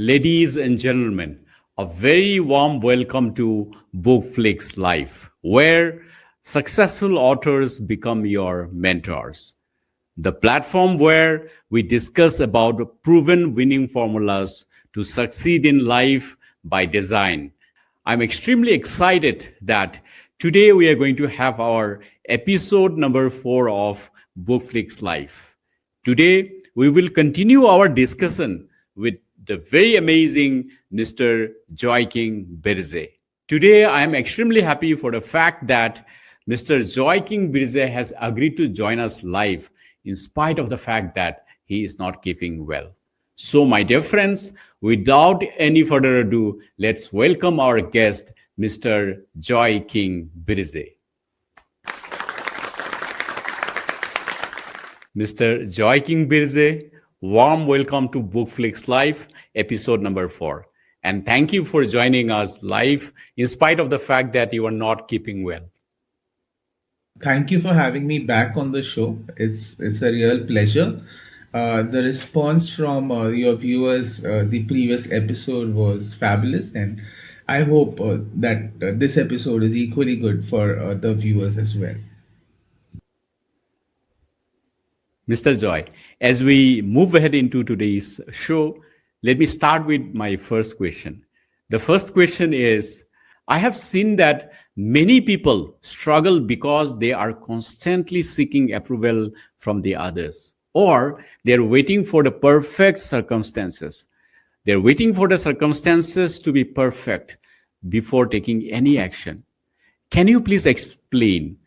Ladies and gentlemen, a very warm welcome to BookFlix Live, where successful authors become your mentors. The platform where we discuss about proven winning formulas to succeed in life by design. I'm extremely excited that today we are going to have our episode number 4 of BookFlix Live. Today, we will continue our discussion with the very amazing Mr. Joy King Birje. Today, I am extremely happy for the fact that Mr. Joy King Birje has agreed to join us live in spite of the fact that he is not keeping well. So, my dear friends, without any further ado, let's welcome our guest, Mr. Joy King Birje. Mr. Joy King Birje, warm welcome to BookFlix Live, episode number 4. And thank you for joining us live in spite of the fact that you are not keeping well. Thank you for having me back on the show. It's a real pleasure. The response from your viewers, the previous episode was fabulous, and I hope that this episode is equally good for the viewers as well. Mr. Joy, as we move ahead into today's show, let me start with my first question. The first question is, I have seen that many people struggle because they are constantly seeking approval from the others, or they're waiting for the perfect circumstances. They're waiting for the circumstances to be perfect before taking any action. Can you please explain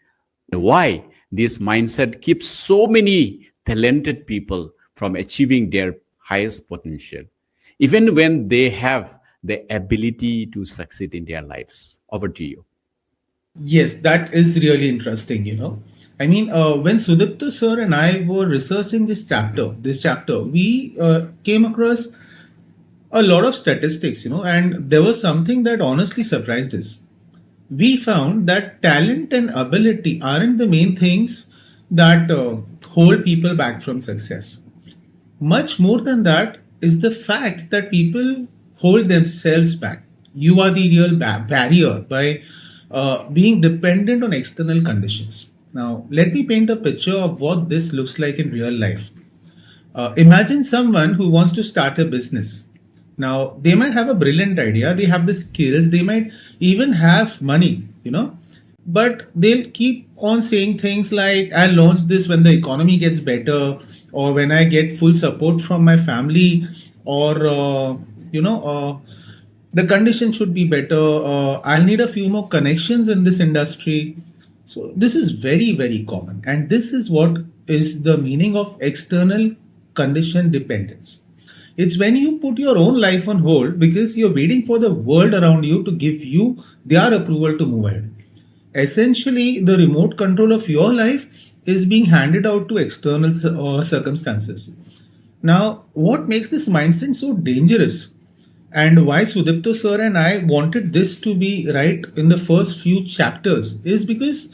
why this mindset keeps so many talented people from achieving their highest potential, even when they have the ability to succeed in their lives? Over to you. Yes, that is really interesting. I mean, when Sudipta sir and I were researching this chapter, we came across a lot of statistics, and there was something that honestly surprised us. We found that talent and ability aren't the main things that hold people back from success. Much more than that is the fact that people hold themselves back. You are the real barrier by being dependent on external conditions. Now, let me paint a picture of what this looks like in real life. Imagine someone who wants to start a business. Now, they might have a brilliant idea, they have the skills, they might even have money, but they'll keep on saying things like, I'll launch this when the economy gets better, or when I get full support from my family, or, the condition should be better. I'll need a few more connections in this industry. So, this is very, very common. And this is what is the meaning of external condition dependence. It's when you put your own life on hold because you're waiting for the world around you to give you their approval to move ahead. Essentially, the remote control of your life is being handed out to external circumstances. Now, what makes this mindset so dangerous, and why Sudipto sir and I wanted this to be right in the first few chapters, is because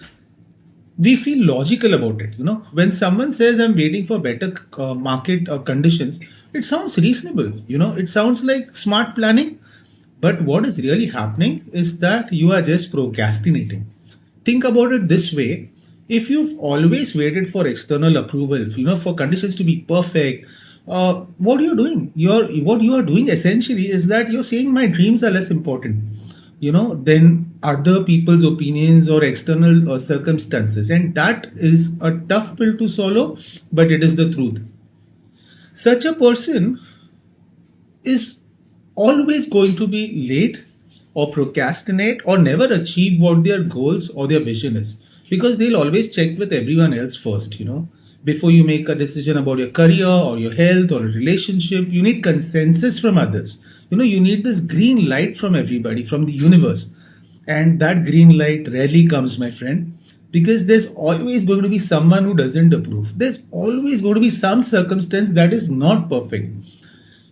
we feel logical about it. When someone says, I'm waiting for better market conditions, it sounds reasonable. It sounds like smart planning. But what is really happening is that you are just procrastinating. Think about it this way. If you've always waited for external approval, for conditions to be perfect, what you're doing, what you are doing essentially is that you're saying my dreams are less important, than other people's opinions or external circumstances, and that is a tough pill to swallow, but it is the truth. Such a person is always going to be late or procrastinate or never achieve what their goals or their vision is, because they'll always check with everyone else first. Before you make a decision about your career or your health or a relationship, you need consensus from others. You need this green light from everybody, from the universe. And that green light rarely comes, my friend, because there's always going to be someone who doesn't approve. There's always going to be some circumstance that is not perfect.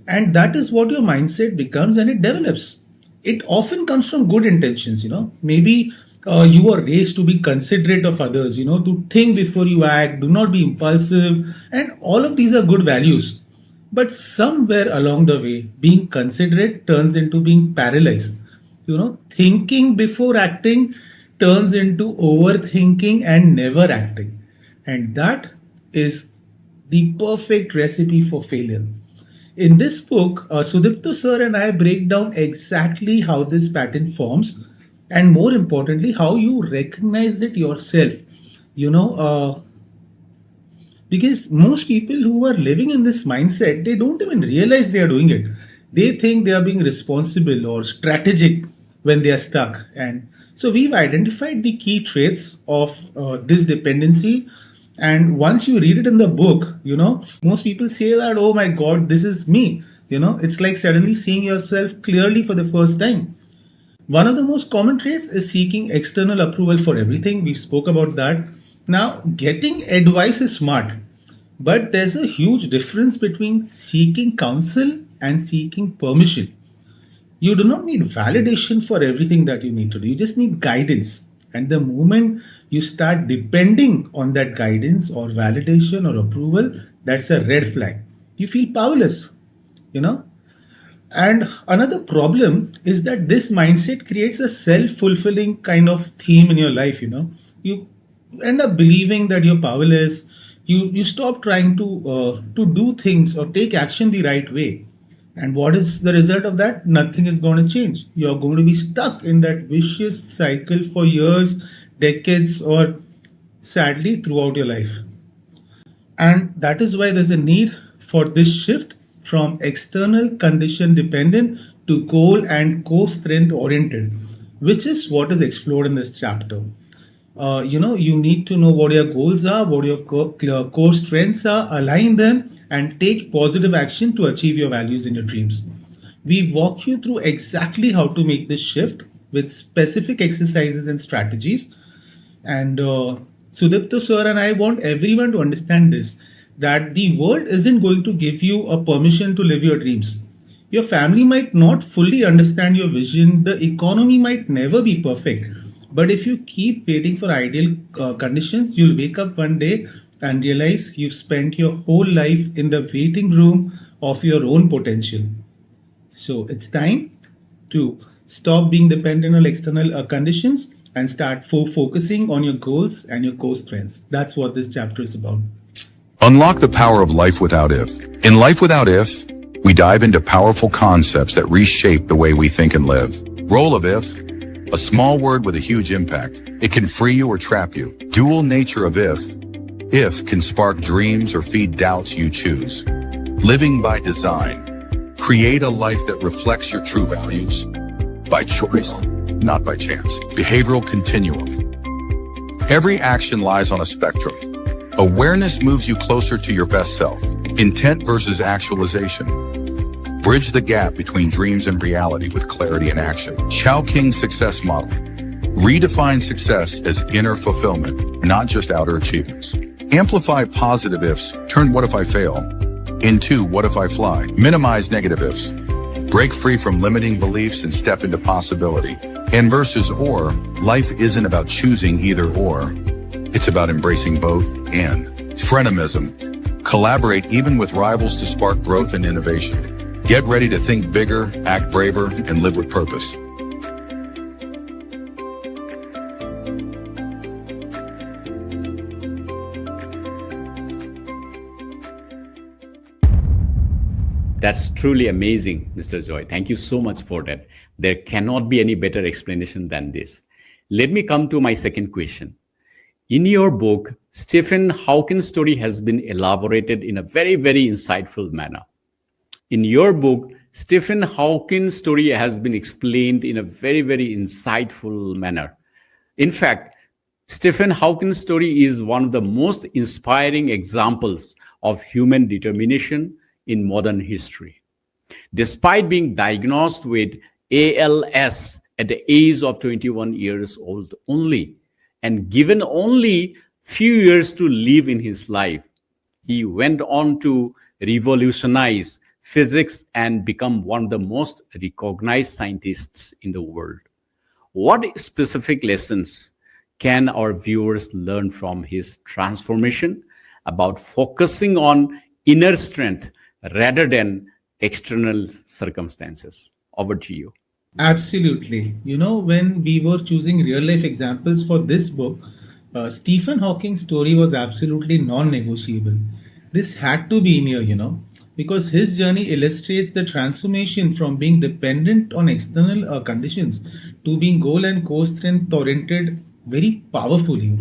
And that is what your mindset becomes and it develops. It often comes from good intentions. Maybe you are raised to be considerate of others, to think before you act, do not be impulsive, and all of these are good values. But somewhere along the way, being considerate turns into being paralyzed. Thinking before acting turns into overthinking and never acting. And that is the perfect recipe for failure. In this book, Sudipto sir and I break down exactly how this pattern forms, and more importantly, how you recognize it yourself. You know, because most people who are living in this mindset, they don't even realize they are doing it. They think they are being responsible or strategic when they are stuck. And so we've identified the key traits of this dependency. And once you read it in the book, most people say that, oh my god, this is me. It's like suddenly seeing yourself clearly for the first time. One of the most common traits is seeking external approval for everything. We spoke about that. Now, getting advice is smart, but there's a huge difference between seeking counsel and seeking permission. You do not need validation for everything that you need to do. You just need guidance. And the moment you start depending on that guidance or validation or approval, that's a red flag. You feel powerless, you know. And another problem is that this mindset creates a self fulfilling kind of theme in your life. You end up believing that you're powerless. You stop trying to do things or take action the right way. And what is the result of that? Nothing is going to change. You're going to be stuck in that vicious cycle for years, decades, or sadly throughout your life. And that is why there's a need for this shift from external condition dependent to goal and core strength oriented, which is what is explored in this chapter. You need to know what your goals are, what your core strengths are, align them, and take positive action to achieve your values and your dreams. We walk you through exactly how to make this shift with specific exercises and strategies. And Sudipto sir and I want everyone to understand this, that the world isn't going to give you a permission to live your dreams. Your family might not fully understand your vision, the economy might never be perfect. But if you keep waiting for ideal conditions, you'll wake up one day and realize you've spent your whole life in the waiting room of your own potential. So it's time to stop being dependent on external conditions and start focusing on your goals and your core strengths. That's what this chapter is about. Unlock the power of life without if. In Life Without If, we dive into powerful concepts that reshape the way we think and live. Role of if, a small word with a huge impact. It can free you or trap you. Dual nature of if. If can spark dreams or feed doubts you choose. Living by design. Create a life that reflects your true values. By choice, not by chance. Behavioral continuum. Every action lies on a spectrum. Awareness moves you closer to your best self. Intent versus actualization. Bridge the gap between dreams and reality with clarity and action. Joy King success model. Redefine success as inner fulfillment, not just outer achievements. Amplify positive ifs. Turn what if I fail into what if I fly. Minimize negative ifs. Break free from limiting beliefs and step into possibility. And versus or, life isn't about choosing either or. It's about embracing both and. Frenemism. Collaborate even with rivals to spark growth and innovation. Get ready to think bigger, act braver, and live with purpose. That's truly amazing, Mr. Joy. Thank you so much for that. There cannot be any better explanation than this. Let me come to my second question. In your book, Stephen Hawking's story has been elaborated in a very, very insightful manner. In your book, Stephen Hawking's story has been explained in a very, very insightful manner. In fact, Stephen Hawking's story is one of the most inspiring examples of human determination in modern history. Despite being diagnosed with ALS at the age of 21 years old only, and given only few years to live in his life, he went on to revolutionize physics and become one of the most recognized scientists in the world. What specific lessons can our viewers learn from his transformation about focusing on inner strength rather than external circumstances. Over to you. Absolutely. When we were choosing real life examples for this book, Stephen Hawking's story was absolutely non negotiable. This had to be in here, because his journey illustrates the transformation from being dependent on external conditions to being goal and core strength oriented very powerfully.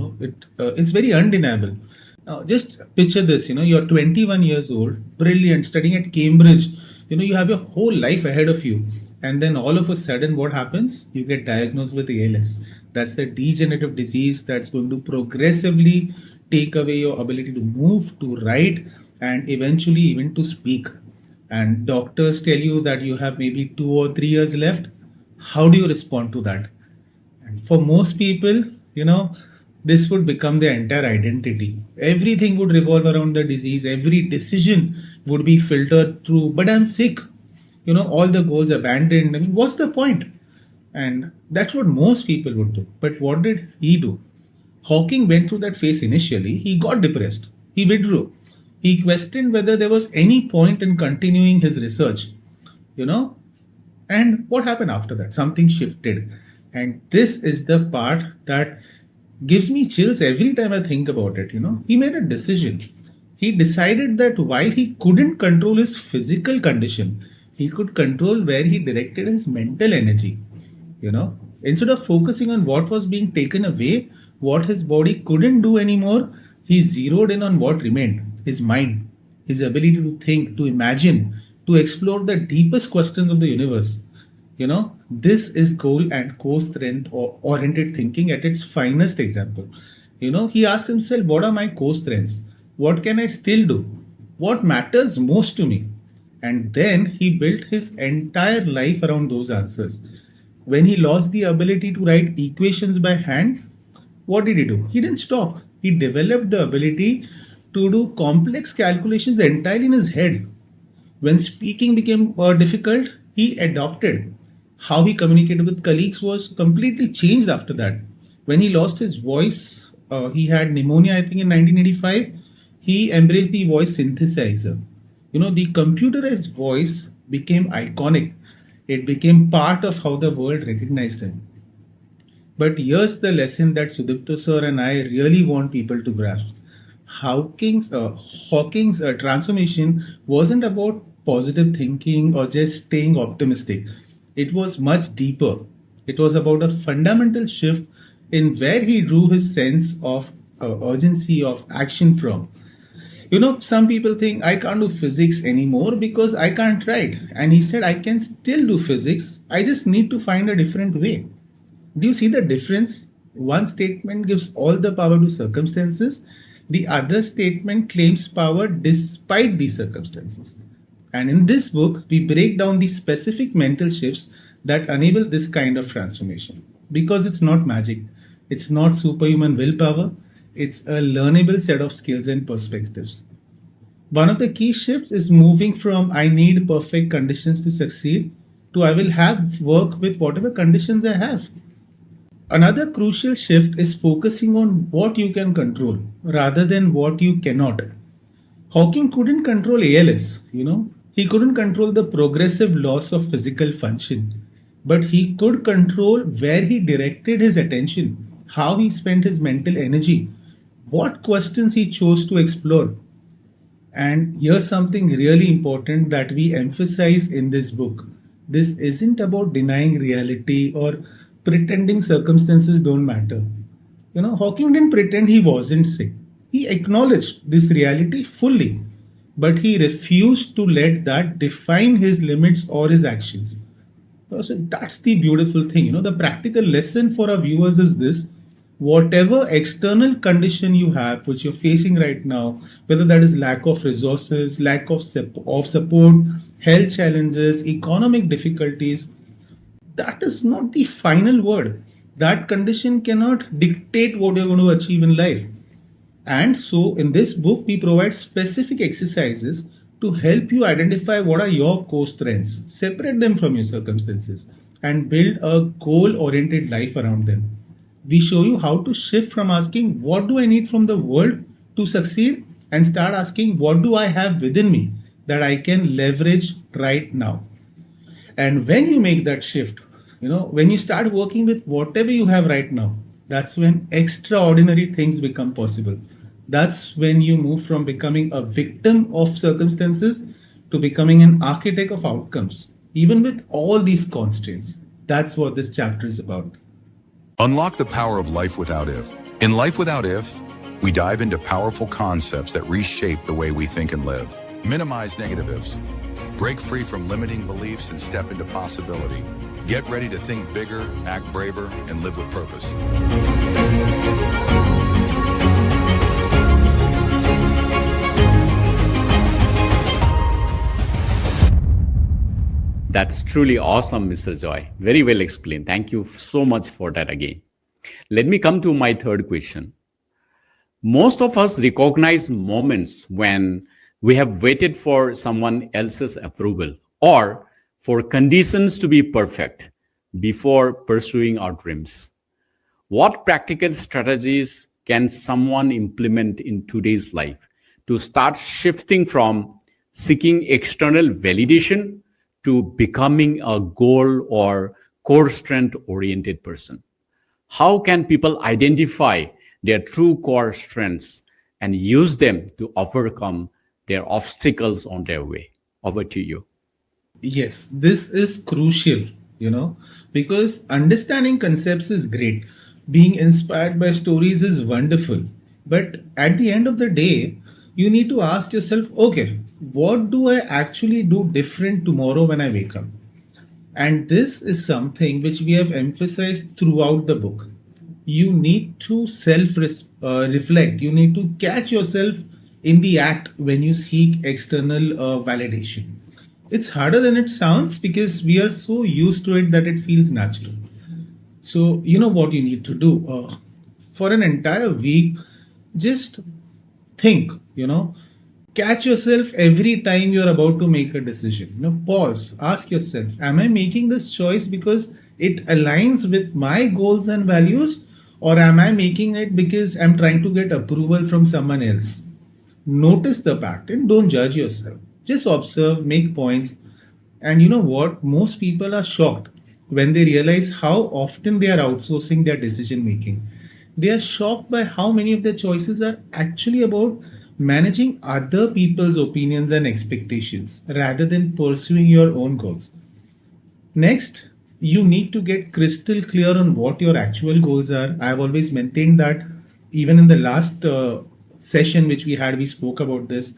It's very undeniable. Now, just picture this, you're 21 years old, brilliant, studying at Cambridge, you have your whole life ahead of you. And then all of a sudden, what happens? You get diagnosed with ALS. That's a degenerative disease that's going to progressively take away your ability to move, to write, and eventually even to speak. And doctors tell you that you have maybe 2 or 3 years left. How do you respond to that? And for most people, this would become their entire identity. Everything would revolve around the disease. Every decision would be filtered through, but I'm sick. All the goals abandoned. I mean, what's the point? And that's what most people would do. But what did he do? Hawking went through that phase initially. He got depressed. He withdrew. He questioned whether there was any point in continuing his research. You know, and what happened after that? Something shifted. And this is the part that gives me chills every time I think about it. He made a decision. He decided that while he couldn't control his physical condition, he could control where he directed his mental energy. Instead of focusing on what was being taken away, what his body couldn't do anymore, he zeroed in on what remained: his mind, his ability to think, to imagine, to explore the deepest questions of the universe. This is goal and core strength or oriented thinking at its finest example. He asked himself, what are my core strengths? What can I still do? What matters most to me? And then he built his entire life around those answers. When he lost the ability to write equations by hand, what did he do? He didn't stop. He developed the ability to do complex calculations entirely in his head. When speaking became difficult, he adopted. How he communicated with colleagues was completely changed after that. When he lost his voice, he had pneumonia, I think, in 1985. He embraced the voice synthesizer. The computerized voice became iconic. It became part of how the world recognized him. But here's the lesson that Sudipto sir and I really want people to grasp. Hawking's transformation wasn't about positive thinking or just staying optimistic. It was much deeper. It was about a fundamental shift in where he drew his sense of urgency of action from. Some people think I can't do physics anymore because I can't write. And he said, I can still do physics. I just need to find a different way. Do you see the difference? One statement gives all the power to circumstances. The other statement claims power despite these circumstances. And in this book, we break down the specific mental shifts that enable this kind of transformation. Because it's not magic. It's not superhuman willpower. It's a learnable set of skills and perspectives. One of the key shifts is moving from I need perfect conditions to succeed to I will have work with whatever conditions I have. Another crucial shift is focusing on what you can control rather than what you cannot. Hawking couldn't control ALS, He couldn't control the progressive loss of physical function, but he could control where he directed his attention, how he spent his mental energy, what questions he chose to explore. And here's something really important that we emphasize in this book. This isn't about denying reality or pretending circumstances don't matter. Hawking didn't pretend he wasn't sick. He acknowledged this reality fully, but he refused to let that define his limits or his actions. So that's the beautiful thing. The practical lesson for our viewers is this: whatever external condition you have, which you're facing right now, whether that is lack of resources, lack of support, health challenges, economic difficulties, that is not the final word. That condition cannot dictate what you're going to achieve in life. And so, in this book, we provide specific exercises to help you identify what are your core strengths, separate them from your circumstances, and build a goal oriented life around them. We show you how to shift from asking, what do I need from the world to succeed, and start asking, what do I have within me that I can leverage right now. And when you make that shift, when you start working with whatever you have right now, that's when extraordinary things become possible. That's when you move from becoming a victim of circumstances to becoming an architect of outcomes, even with all these constraints. That's what this chapter is about. Unlock the power of life without if. In Life Without If, we dive into powerful concepts that reshape the way we think and live. Minimize negative ifs. Break free from limiting beliefs and step into possibility. Get ready to think bigger, act braver, and live with purpose. That's truly awesome, Mr. Joy. Very well explained. Thank you so much for that again. Let me come to my third question. Most of us recognize moments when we have waited for someone else's approval or for conditions to be perfect before pursuing our dreams. What practical strategies can someone implement in today's life to start shifting from seeking external validation to becoming a goal or core strength oriented person? How can people identify their true core strengths and use them to overcome their obstacles on their way? Over to you. Yes, this is crucial, because understanding concepts is great. Being inspired by stories is wonderful. But at the end of the day, you need to ask yourself, okay, what do I actually do different tomorrow when I wake up? And this is something which we have emphasized throughout the book. You need to self reflect, you need to catch yourself in the act when you seek external validation. It's harder than it sounds because we are so used to it that it feels natural. So, you know what you need to do? For an entire week, just think, catch yourself every time you're about to make a decision. Pause, ask yourself, am I making this choice because it aligns with my goals and values, or am I making it because I'm trying to get approval from someone else? Notice the pattern, don't judge yourself. Just observe, make points. And you know what? Most people are shocked when they realize how often they are outsourcing their decision making. They are shocked by how many of their choices are actually about managing other people's opinions and expectations rather than pursuing your own goals. Next, you need to get crystal clear on what your actual goals are. I've always maintained that. Even in the last session which we had, we spoke about this.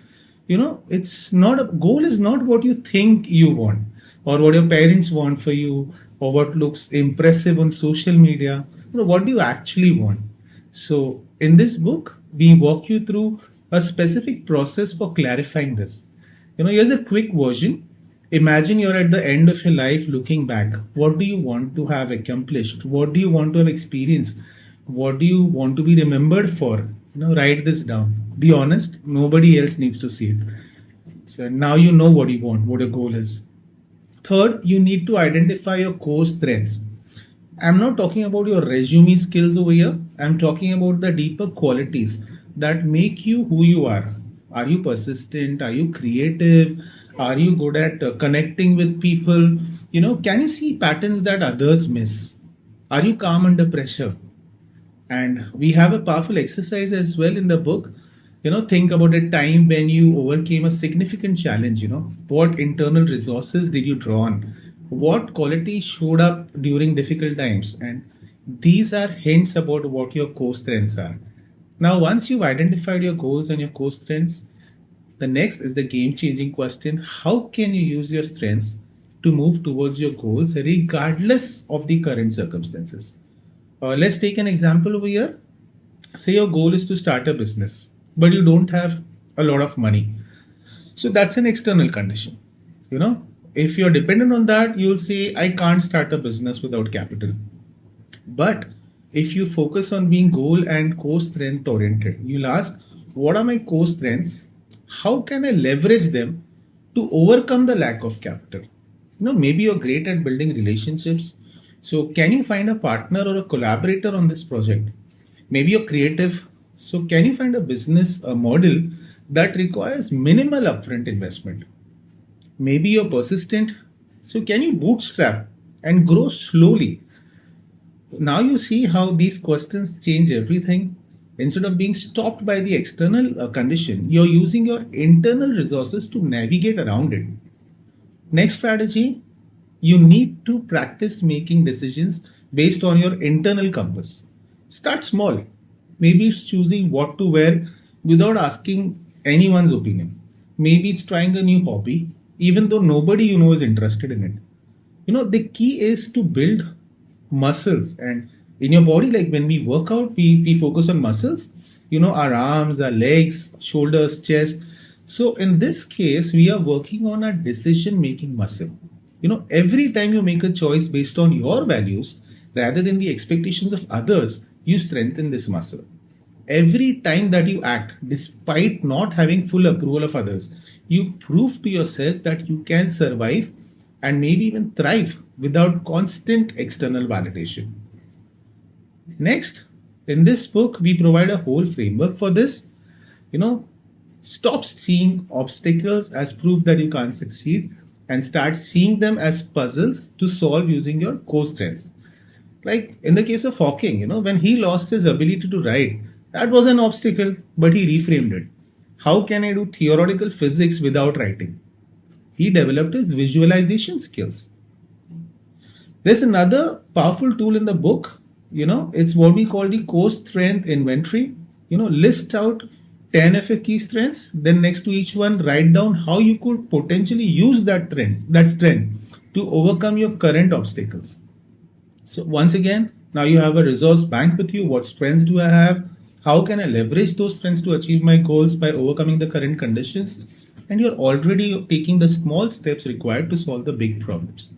It's not a goal is not what you think you want or what your parents want for you or what looks impressive on social media. What do you actually want? So in this book, we walk you through a specific process for clarifying this. Here's a quick version. Imagine you're at the end of your life looking back. What do you want to have accomplished? What do you want to have experienced? What do you want to be remembered for? Write this down. Be honest. Nobody else needs to see it. So now you know what you want, what your goal is. Third, you need to identify your core strengths. I'm not talking about your resume skills over here. I'm talking about the deeper qualities that make you who you are. Are you persistent? Are you creative? Are you good at connecting with people? Can you see patterns that others miss? Are you calm under pressure? And we have a powerful exercise as well in the book. Think about a time when you overcame a significant challenge. What internal resources did you draw on? What qualities showed up during difficult times? And these are hints about what your core strengths are. Now, once you've identified your goals and your core strengths, the next is the game changing question. How can you use your strengths to move towards your goals regardless of the current circumstances? Let's take an example over here. Say your goal is to start a business, but you don't have a lot of money. So that's an external condition. If you're dependent on that, you'll say, I can't start a business without capital. But if you focus on being goal and core strength oriented, you'll ask, what are my core strengths? How can I leverage them to overcome the lack of capital? Maybe you're great at building relationships. So can you find a partner or a collaborator on this project? Maybe you're creative. So can you find a business, a model that requires minimal upfront investment? Maybe you're persistent. So, can you bootstrap and grow slowly? Now you see how these questions change everything. Instead of being stopped by the external condition, you're using your internal resources to navigate around it. Next strategy, you need to practice making decisions based on your internal compass. Start small. Maybe it's choosing what to wear without asking anyone's opinion. Maybe it's trying a new hobby, even though nobody you know is interested in it. The key is to build muscles, and in your body, like when we work out, we focus on muscles, our arms, our legs, shoulders, chest. So in this case, we are working on a decision making muscle. Every time you make a choice based on your values rather than the expectations of others, you strengthen this muscle. Every time that you act despite not having full approval of others, you prove to yourself that you can survive and maybe even thrive without constant external validation. Next, in this book, we provide a whole framework for this. You know, Stop seeing obstacles as proof that you can't succeed and start seeing them as puzzles to solve using your core strengths. Like in the case of Hawking, when he lost his ability to write, that was an obstacle, but he reframed it. How can I do theoretical physics without writing? He developed his visualization skills. There's another powerful tool in the book. It's what we call the core strength inventory. List out 10 of your key strengths, then next to each one, write down how you could potentially use that strength to overcome your current obstacles. So once again, now you have a resource bank with you. What strengths do I have? How can I leverage those strengths to achieve my goals by overcoming the current conditions? And you're already taking the small steps required to solve the big problems.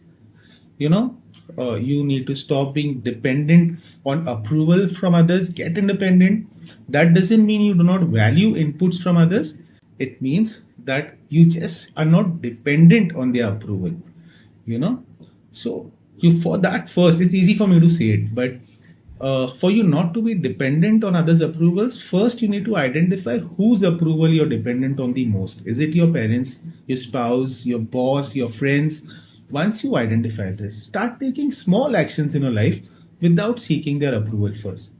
You know, you need to stop being dependent on approval from others, get independent. That doesn't mean you do not value inputs from others. It means that you just are not dependent on their approval. you know so you, for that, first, it's easy for me to say it, but for you not to be dependent on others approvals, first you need to identify whose approval you're dependent on the most. Is it your parents, your spouse, your boss, your friends? Once you identify this, start taking small actions in your life without seeking their approval first.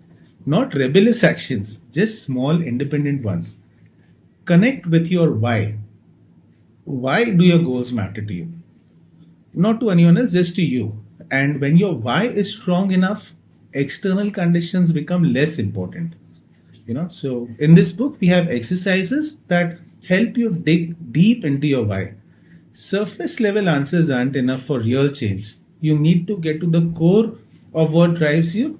Not rebellious actions, just small independent ones. Connect with your why do your goals matter to you? Not to anyone else, just to you. And when your why is strong enough, external conditions become less important. So in this book, we have exercises that help you dig deep into your why. Surface level answers aren't enough for real change. You need to get to the core of what drives you,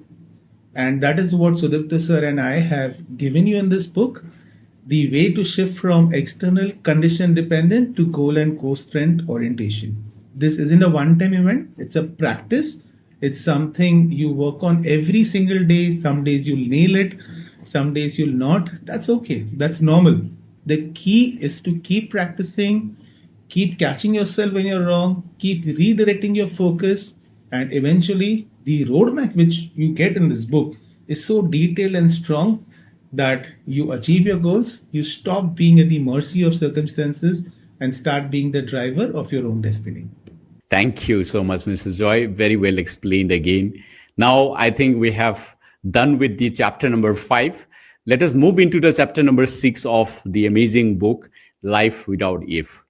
and that is what Sudipta sir and I have given you in this book, the way to shift from external condition dependent to goal and core strength orientation. This isn't a one time event, it's a practice. It's something you work on every single day. Some days you'll nail it, some days you'll not. That's okay, that's normal. The key is to keep practicing, keep catching yourself when you're wrong, keep redirecting your focus, and eventually the roadmap which you get in this book is so detailed and strong that you achieve your goals, you stop being at the mercy of circumstances and start being the driver of your own destiny. Thank you so much, Mrs. Joy. Very well explained again. Now, I think we have done with the chapter number 5. Let us move into the chapter number 6 of the amazing book, Life Without If.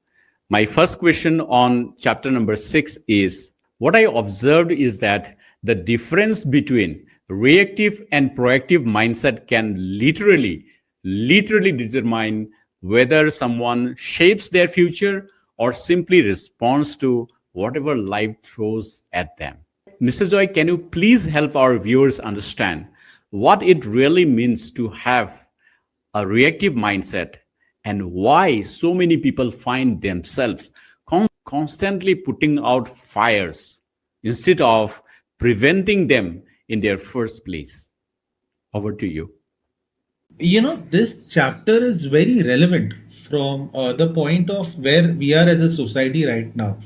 My first question on chapter number 6 is, what I observed is that the difference between reactive and proactive mindset can literally determine whether someone shapes their future or simply responds to whatever life throws at them. Mrs. Joy, can you please help our viewers understand what it really means to have a reactive mindset and why so many people find themselves constantly putting out fires instead of preventing them in their first place? Over to you. This chapter is very relevant from the point of where we are as a society right now.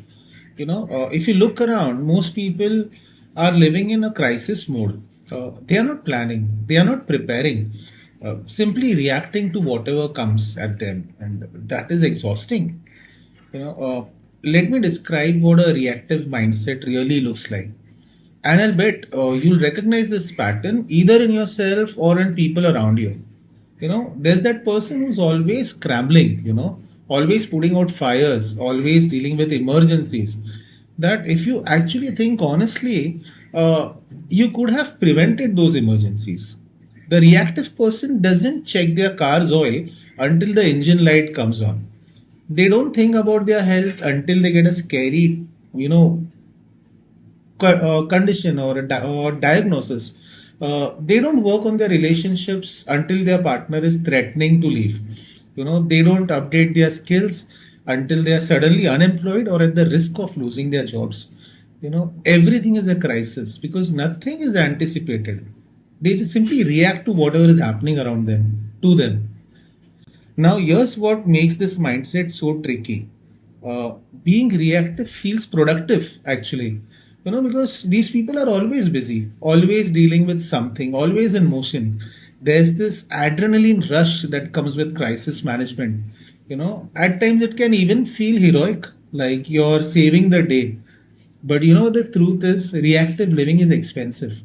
If you look around, most people are living in a crisis mode. They are not planning, they are not preparing, simply reacting to whatever comes at them, and that is exhausting. You know, uh, let me describe what a reactive mindset really looks like. And I'll bet you'll recognize this pattern either in yourself or in people around you. There's that person who's always scrambling, always putting out fires, always dealing with emergencies. That if you actually think honestly, you could have prevented those emergencies. The reactive person doesn't check their car's oil until the engine light comes on. They don't think about their health until they get a scary, condition or or diagnosis. They don't work on their relationships until their partner is threatening to leave. They don't update their skills until they are suddenly unemployed or at the risk of losing their jobs. Everything is a crisis because nothing is anticipated. They just simply react to whatever is happening around them, to them. Now, here's what makes this mindset so tricky. Being reactive feels productive, actually. Because these people are always busy, always dealing with something, always in motion. There's this adrenaline rush that comes with crisis management. At times it can even feel heroic, like you're saving the day. But the truth is, reactive living is expensive.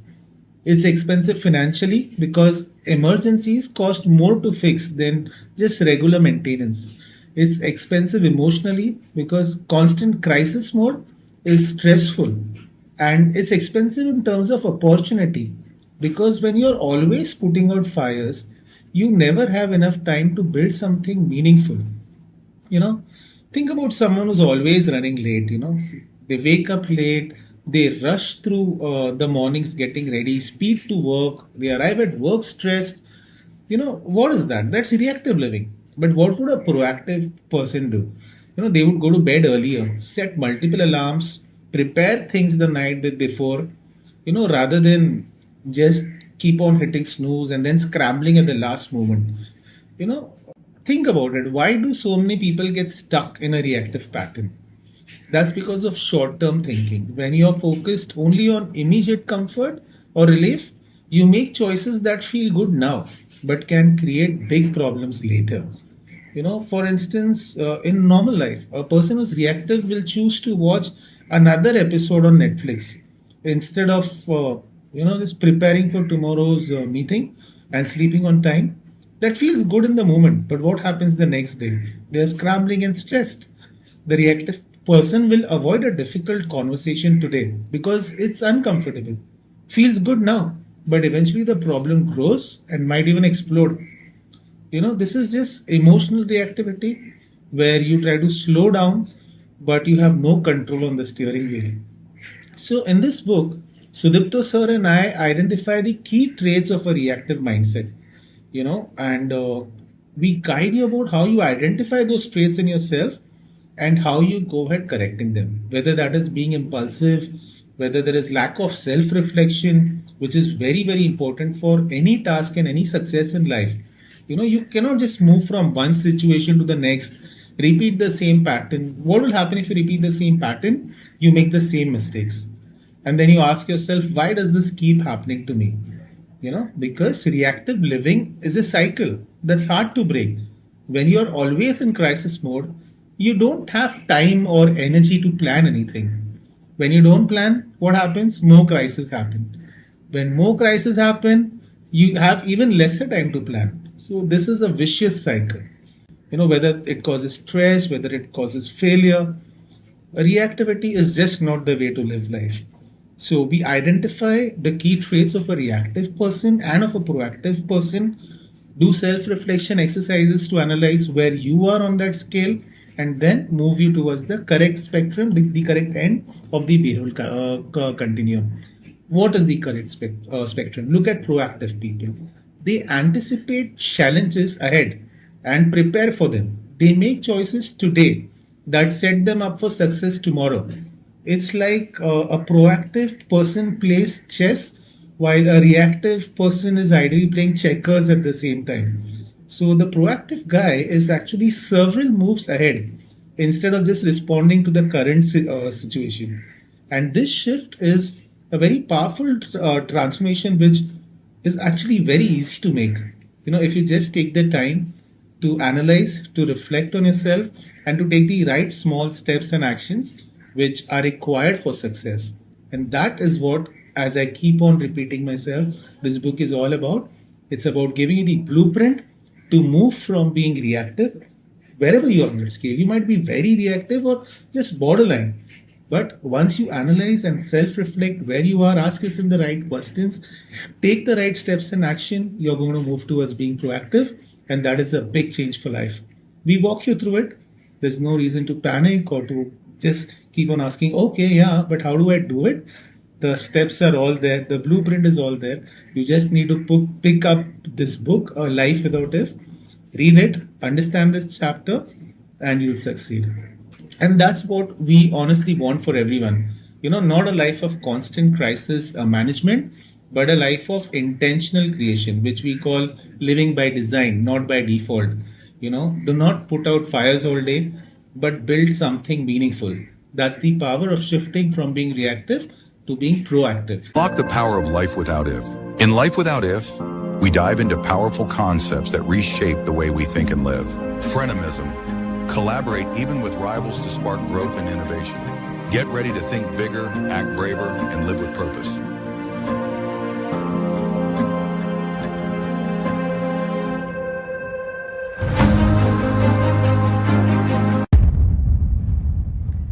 It's expensive financially because emergencies cost more to fix than just regular maintenance. It's expensive emotionally because constant crisis mode is stressful. And it's expensive in terms of opportunity because when you're always putting out fires, you never have enough time to build something meaningful. you know think about someone who's always running late. They wake up late, they rush through the mornings getting ready, speed to work, they arrive at work stressed. What is that? That's reactive living. But what would a proactive person do? They would go to bed earlier, set multiple alarms, prepare things the night before, rather than just keep on hitting snooze and then scrambling at the last moment. you know think about it. Why do so many people get stuck in a reactive pattern? That's because of short term thinking. When you're focused only on immediate comfort or relief, you make choices that feel good now but can create big problems later. For instance, in normal life, a person who's reactive will choose to watch another episode on Netflix instead of, just preparing for tomorrow's meeting and sleeping on time. That feels good in the moment, but what happens the next day? They're scrambling and stressed. The reactive person will avoid a difficult conversation today because it's uncomfortable. Feels good now, but eventually the problem grows and might even explode. This is just emotional reactivity where you try to slow down, but you have no control on the steering wheel. So, in this book, Sudipto sir and I identify the key traits of a reactive mindset, and we guide you about how you identify those traits in yourself and how you go ahead correcting them. Whether that is being impulsive, whether there is lack of self reflection, which is very, very important for any task and any success in life. You cannot just move from one situation to the next, repeat the same pattern. What will happen if you repeat the same pattern? You make the same mistakes. And then you ask yourself, why does this keep happening to me? Because reactive living is a cycle that's hard to break. When you're always in crisis mode, you don't have time or energy to plan anything. When you don't plan, what happens? More crises happen. When more crises happen, you have even lesser time to plan. So this is a vicious cycle. Whether it causes stress, whether it causes failure, reactivity is just not the way to live life. So we identify the key traits of a reactive person and of a proactive person, do self-reflection exercises to analyze where you are on that scale, and then move you towards the correct spectrum, the correct end of the behavioral continuum. What is the correct spectrum? Look at proactive people. They anticipate challenges ahead and prepare for them. They make choices today that set them up for success tomorrow. It's like a proactive person plays chess while a reactive person is ideally playing checkers at the same time. So the proactive guy is actually several moves ahead instead of just responding to the current situation. And this shift is a very powerful transformation, which is actually very easy to make. If you just take the time to analyze, to reflect on yourself, and to take the right small steps and actions which are required for success. And that is what, as I keep on repeating myself, this book is all about. It's about giving you the blueprint to move from being reactive wherever you are on your scale. You might be very reactive or just borderline. But once you analyze and self reflect where you are, ask yourself the right questions, take the right steps and action, you're going to move towards being proactive. And that is a big change for life. We walk you through it. There's no reason to panic or to just keep on asking, okay, yeah, but how do I do it? The steps are all there, the blueprint is all there. You just need to pick up this book, A Life Without If, read it, understand this chapter, and you'll succeed. And that's what we honestly want for everyone. Not a life of constant crisis management, but a life of intentional creation, which we call living by design, not by default. Do not put out fires all day, but build something meaningful. That's the power of shifting from being reactive to being proactive. Unlock the power of life without if. In Life Without If, we dive into powerful concepts that reshape the way we think and live. Frenemism. Collaborate even with rivals to spark growth and innovation. Get ready to think bigger, act braver, and live with purpose.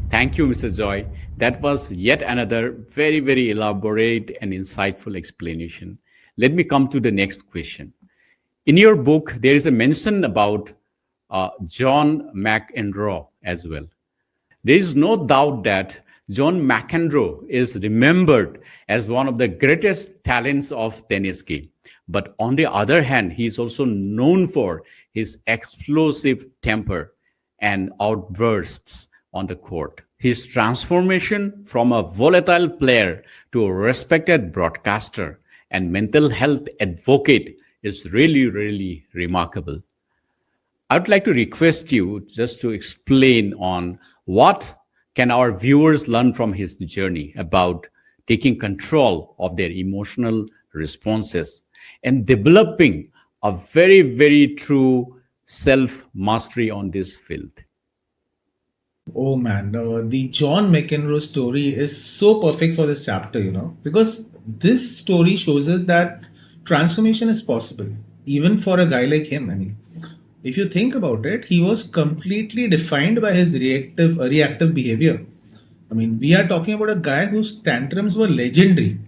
Thank you, Mr. Joy. That was yet another very, very elaborate and insightful explanation. Let me come to the next question. In your book, there is a mention about John McEnroe as well. There is no doubt that John McEnroe is remembered as one of the greatest talents of tennis game. But on the other hand, he is also known for his explosive temper and outbursts on the court. His transformation from a volatile player to a respected broadcaster and mental health advocate is really, really remarkable. I would like to request you just to explain on what can our viewers learn from his journey about taking control of their emotional responses and developing a very, very true self mastery on this field. Oh man, the John McEnroe story is so perfect for this chapter, because this story shows us that transformation is possible, even for a guy like him. I mean, if you think about it, he was completely defined by his reactive behavior. I mean, we are talking about a guy whose tantrums were legendary.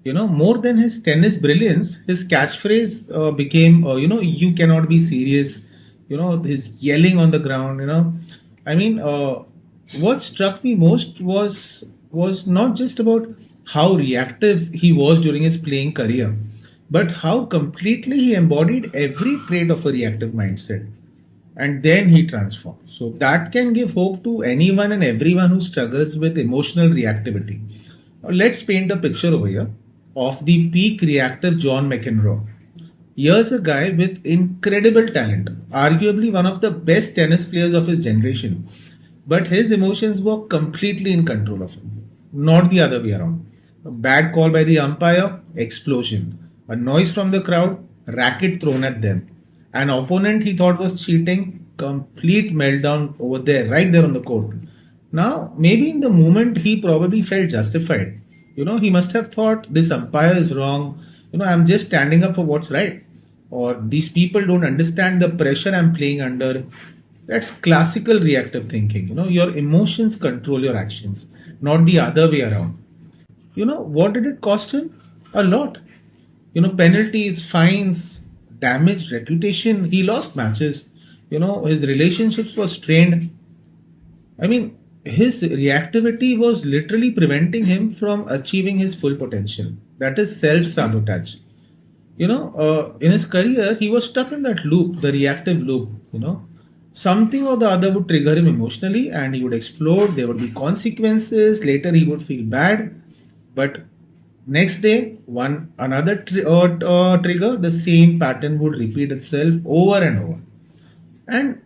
More than his tennis brilliance, his catchphrase became, you cannot be serious. His yelling on the ground. I mean, what struck me most was not just about how reactive he was during his playing career, but how completely he embodied every trait of a reactive mindset. And then he transformed. So that can give hope to anyone and everyone who struggles with emotional reactivity. Now, let's paint a picture over here of the peak reactive John McEnroe. Here's a guy with incredible talent, arguably one of the best tennis players of his generation. But his emotions were completely in control of him, not the other way around. A bad call by the umpire, explosion. A noise from the crowd, racket thrown at them. An opponent he thought was cheating, complete meltdown over there, right there on the court. Now, maybe in the moment he probably felt justified. He must have thought this umpire is wrong. I'm just standing up for what's right. Or these people don't understand the pressure I'm playing under. That's classical reactive thinking. Your emotions control your actions, not the other way around. What did it cost him? A lot. Penalties, fines, damaged reputation. He lost matches. His relationships were strained. I mean, his reactivity was literally preventing him from achieving his full potential. That is self sabotage. In his career, he was stuck in that loop, the reactive loop. Something or the other would trigger him emotionally and he would explode. There would be consequences. Later, he would feel bad. But next day, another trigger, the same pattern would repeat itself over and over. And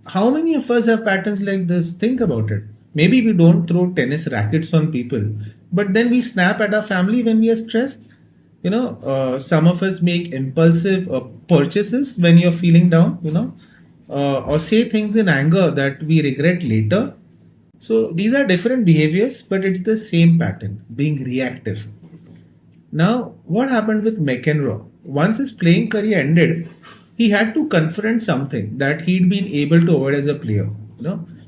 how many of us have patterns like this? Think about it. Maybe we don't throw tennis rackets on people, but then we snap at our family when we are stressed. Some of us make impulsive purchases when you're feeling down. or say things in anger that we regret later. So these are different behaviors, but it's the same pattern, being reactive. Now, what happened with McEnroe? Once his playing career ended, he had to confront something that he'd been able to avoid as a player.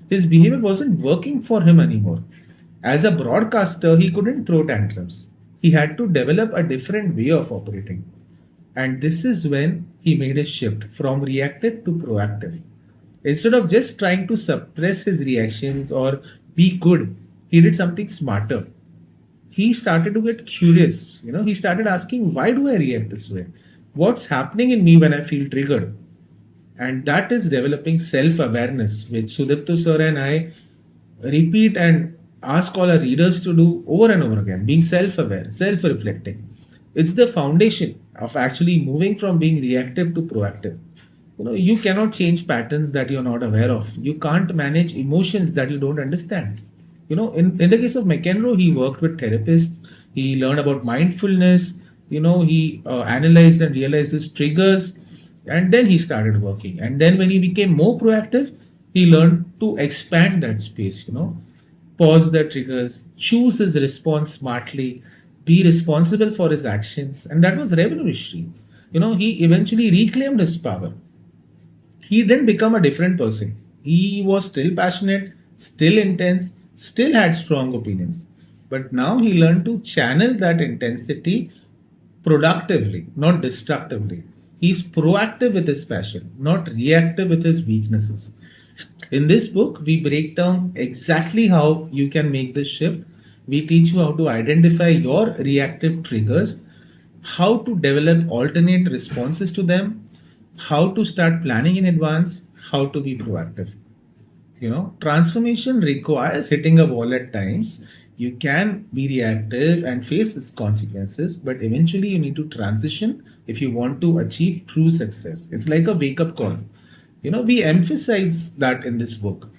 His behavior wasn't working for him anymore. As a broadcaster, he couldn't throw tantrums. He had to develop a different way of operating. And this is when he made a shift from reactive to proactive. Instead of just trying to suppress his reactions or be good, he did something smarter. He started to get curious. He started asking, why do I react this way? What's happening in me when I feel triggered? And that is developing self awareness, which Sudipto sir and I repeat and ask all our readers to do over and over again, being self aware, self reflecting. It's the foundation of actually moving from being reactive to proactive. You cannot change patterns that you're not aware of. You can't manage emotions that you don't understand. In the case of McEnroe, he worked with therapists. He learned about mindfulness. He analyzed and realized his triggers, and then he started working. And then when he became more proactive, he learned to expand that space. Pause the triggers, choose his response smartly, be responsible for his actions, and that was revolutionary. He eventually reclaimed his power. He didn't become a different person. He was still passionate, still intense, still had strong opinions. But now he learned to channel that intensity productively, not destructively. He's proactive with his passion, not reactive with his weaknesses. In this book, we break down exactly how you can make this shift. We teach you how to identify your reactive triggers, how to develop alternate responses to them, how to start planning in advance, how to be proactive. Transformation requires hitting a wall at times. You can be reactive and face its consequences, but eventually you need to transition if you want to achieve true success. It's like a wake up call. We emphasize that in this book.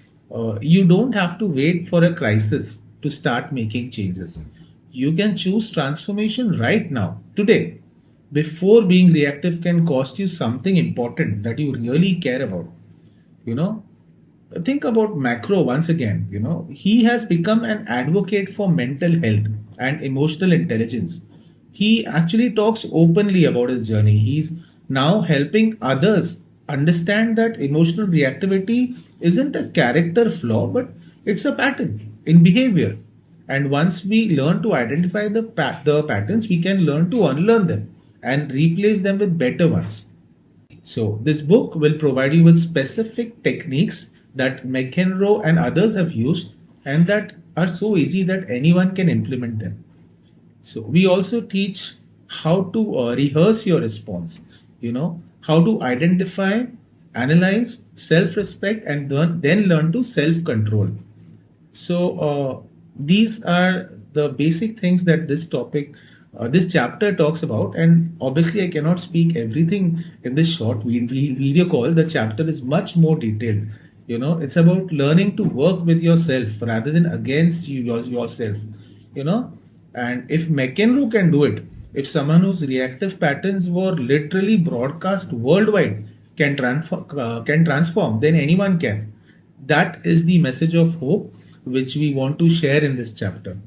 You don't have to wait for a crisis to start making changes. You can choose transformation right now, today, before being reactive can cost you something important that you really care about. You know, think about Macro once again. He has become an advocate for mental health and emotional intelligence. He actually talks openly about his journey. He's now helping others understand that emotional reactivity isn't a character flaw, but it's a pattern in behavior. And once we learn to identify the patterns, we can learn to unlearn them and replace them with better ones. So, this book will provide you with specific techniques that McEnroe and others have used and that are so easy that anyone can implement them. So, we also teach how to rehearse your response, how to identify, analyze, self respect, and then learn to self control. So these are the basic things that this chapter talks about. And obviously, I cannot speak everything in this short video call. The chapter is much more detailed. It's about learning to work with yourself rather than against yourself. You know, and if McEnroe can do it, if someone whose reactive patterns were literally broadcast worldwide can transform, then anyone can. That is the message of hope which we want to share in this chapter.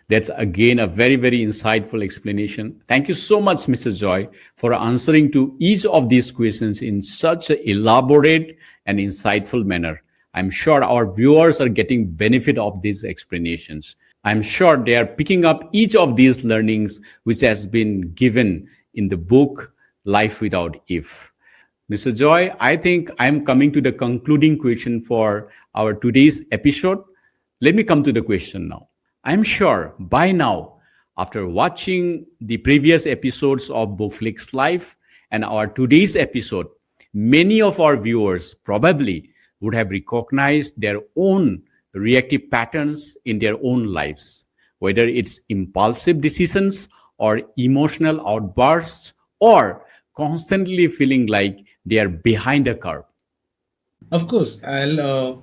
That's again a very, very insightful explanation. Thank you so much, Mrs. Joy, for answering to each of these questions in such an elaborate and insightful manner. I'm sure our viewers are getting benefit of these explanations. I'm sure they are picking up each of these learnings which has been given in the book Life Without If. Mr. Joy, I think I'm coming to the concluding question for our today's episode. Let me come to the question now. I'm sure by now, after watching the previous episodes of BookFlix Live and our today's episode, many of our viewers probably would have recognized their own reactive patterns in their own lives, whether it's impulsive decisions or emotional outbursts or constantly feeling like they are behind a curve. Of course, I'll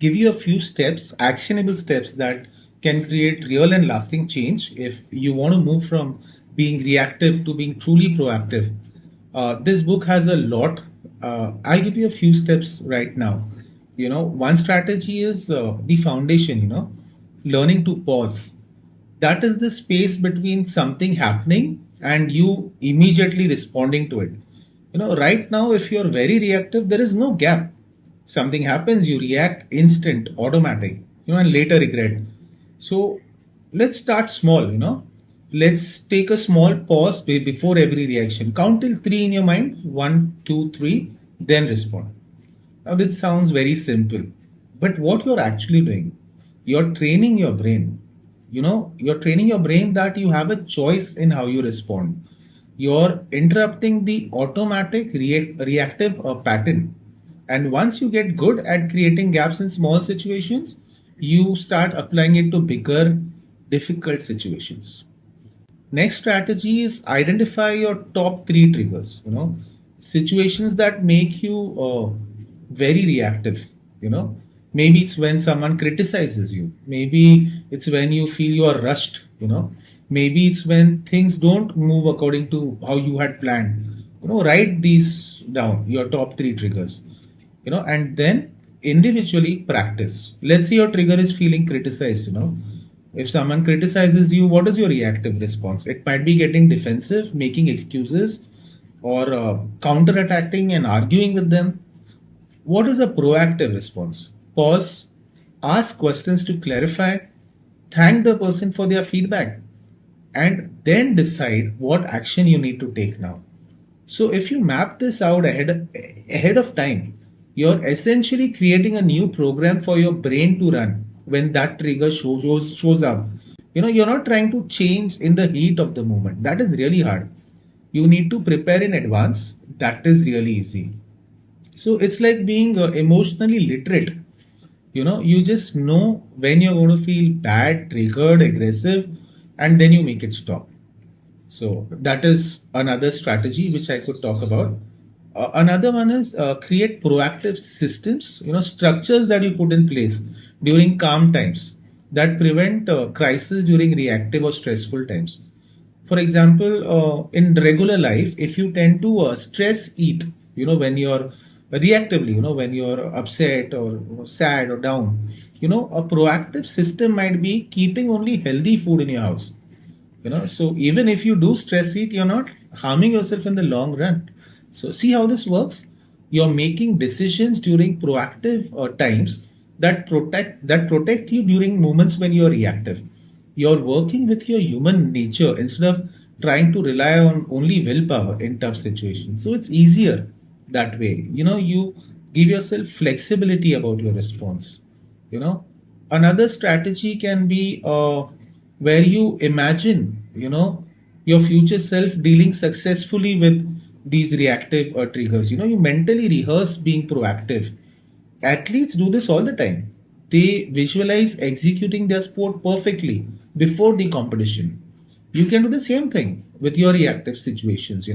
give you a few steps, actionable steps that can create real and lasting change if you want to move from being reactive to being truly proactive. This book has a lot. I'll give you a few steps right now. One strategy is the foundation, learning to pause. That is the space between something happening and you immediately responding to it. Right now, if you're very reactive, there is no gap. Something happens, you react instant, automatic, and later regret. So let's start small, Let's take a small pause before every reaction. Count till three in your mind. One, two, three, then respond. Now, this sounds very simple, but what you're actually doing, you're training your brain. You're training your brain that you have a choice in how you respond. You're interrupting the automatic reactive pattern. And once you get good at creating gaps in small situations, you start applying it to bigger, difficult situations. Next strategy is identify your top three triggers, situations that make you very reactive, maybe it's when someone criticizes you, maybe it's when you feel you are rushed, maybe it's when things don't move according to how you had planned. Write these down, your top three triggers, and then individually practice. Let's say your trigger is feeling criticized, if someone criticizes you, what is your reactive response? It might be getting defensive, making excuses, or counterattacking and arguing with them. What is a proactive response? Pause, ask questions to clarify, thank the person for their feedback, and then decide what action you need to take now. So if you map this out ahead of time, you're essentially creating a new program for your brain to run when that trigger shows up. You're not trying to change in the heat of the moment. That is really hard. You need to prepare in advance. That is really easy. So it's like being emotionally literate. You just know when you're going to feel bad, triggered, aggressive, and then you make it stop. So that is another strategy which I could talk about. Another one is create proactive systems, structures that you put in place during calm times that prevent crisis during reactive or stressful times. For example, in regular life, if you tend to stress eat, when you're reactively, when you're upset or sad or down, a proactive system might be keeping only healthy food in your house. So even if you do stress eat, you're not harming yourself in the long run. So see how this works. You're making decisions during proactive times that protect you during moments when you're reactive. You're working with your human nature instead of trying to rely on only willpower in tough situations. So it's easier that way. You give yourself flexibility about your response. Another strategy can be where you imagine, your future self dealing successfully with these reactive triggers. You mentally rehearse being proactive. Athletes do this all the time. They visualize executing their sport perfectly before the competition. You can do the same thing with your reactive situations,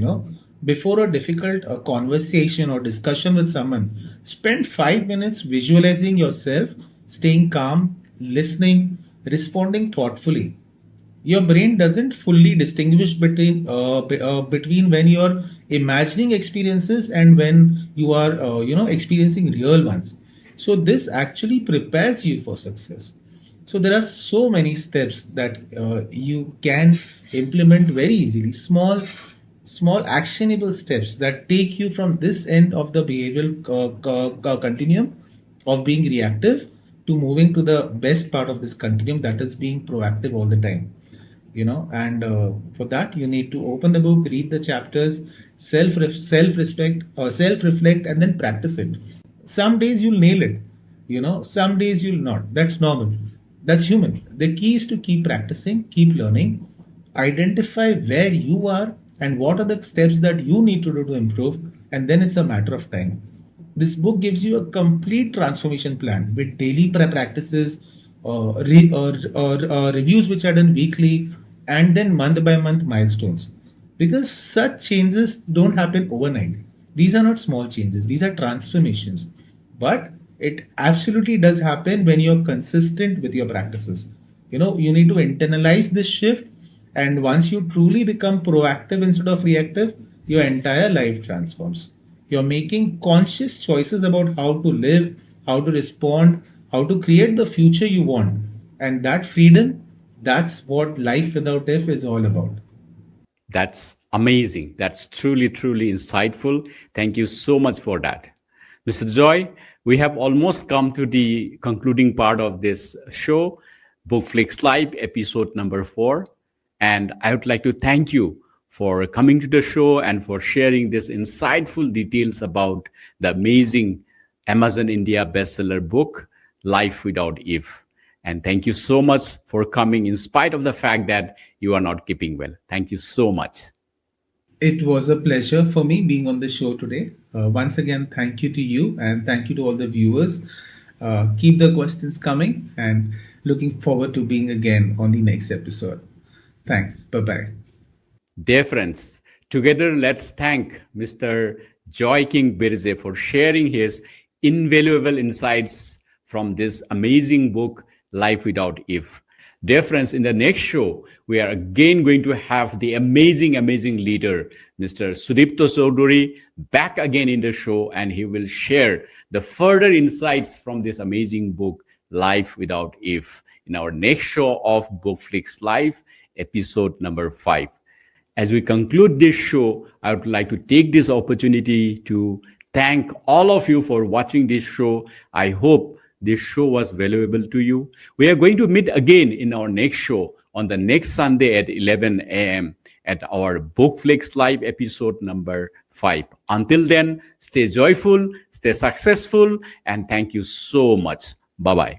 Before a difficult conversation or discussion with someone, spend 5 minutes visualizing yourself, staying calm, listening, responding thoughtfully. Your brain doesn't fully distinguish between when you're imagining experiences and when you are experiencing real ones. So this actually prepares you for success. So there are so many steps that you can implement very easily, small actionable steps that take you from this end of the behavioral continuum of being reactive to moving to the best part of this continuum, that is being proactive all the time. And for that you need to open the book, read the chapters, self respect or self reflect, and then practice it. Some days you'll nail it, some days you'll not. That's normal, that's human. The key is to keep practicing, keep learning, identify where you are and what are the steps that you need to do to improve, and then it's a matter of time. This book gives you a complete transformation plan with daily practices, reviews which are done weekly, and then month by month milestones. Because such changes don't happen overnight. These are not small changes, these are transformations. But it absolutely does happen when you're consistent with your practices. You need to internalize this shift, and once you truly become proactive instead of reactive, your entire life transforms. You're making conscious choices about how to live, how to respond, how to create the future you want. And that freedom, that's what life without if is all about. That's amazing. That's truly, truly insightful. Thank you so much for that. Mr. Joy, we have almost come to the concluding part of this show, BookFlix Live, episode number 4. And I would like to thank you for coming to the show and for sharing this insightful details about the amazing Amazon India bestseller book, Life Without If. And thank you so much for coming in spite of the fact that you are not keeping well. Thank you so much. It was a pleasure for me being on the show today. Once again, thank you to you and thank you to all the viewers. Keep the questions coming and looking forward to being again on the next episode. Thanks. Bye bye. Dear friends, together let's thank Mr. Joy King Birje for sharing his invaluable insights from this amazing book, Life Without If. Dear friends, in the next show, we are again going to have the amazing, amazing leader, Mr. Sudipto Chaudhary, back again in the show, and he will share the further insights from this amazing book, Life Without If, in our next show of BookFlix Live, episode number 5. As we conclude this show, I would like to take this opportunity to thank all of you for watching this show. I hope this show was valuable to you. We are going to meet again in our next show on the next Sunday at 11 a.m. at our BookFlix Live episode number 5. Until then, stay joyful, stay successful, and thank you so much. Bye-bye.